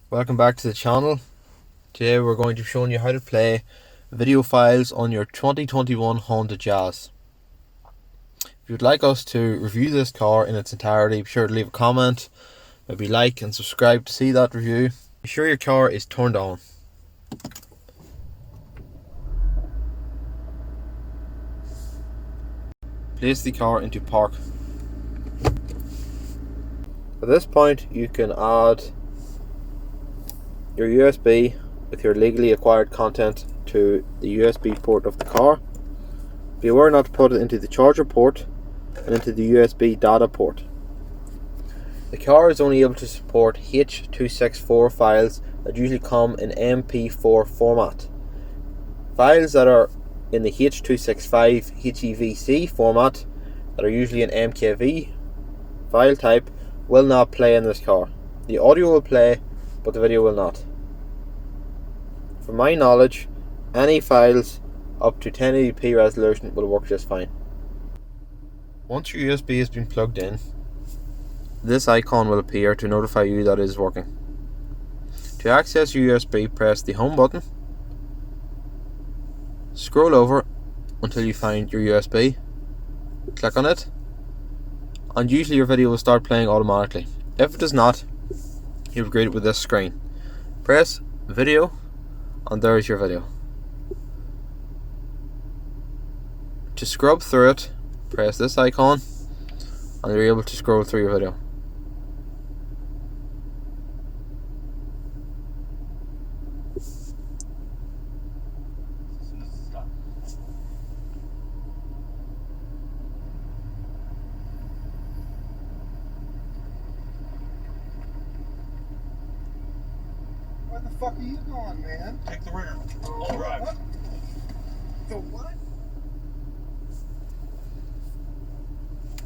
Welcome back to the channel. Today we're going to be showing you how to play video files on your 2021 Honda Jazz. If you'd like us to review this car in its entirety, be sure to leave a comment, maybe like and subscribe to see that review. Be sure your car is turned on. Place the car into park. At this point you can add your USB with your legally acquired content to the USB port of the car. Be aware not to put it into the charger port and into the USB data port. The car is only able to support H.264 files that usually come in MP4 format. Files that are in the H.265 HEVC format, that are usually an MKV file type, will not play in this car. The audio will play, but the video will not. From my knowledge, any files up to 1080p resolution will work just fine. Once your USB has been plugged in, this icon will appear to notify you that it is working. To access your USB, press the home button, scroll over until you find your USB, click on it, and usually your video will start playing automatically. If it does not, you'll be greeted with this screen. Press video, and there is your video. To scrub through it, press this icon and you're able to scroll through your video. Where the fuck are you going, man? Take the rear. All right. What?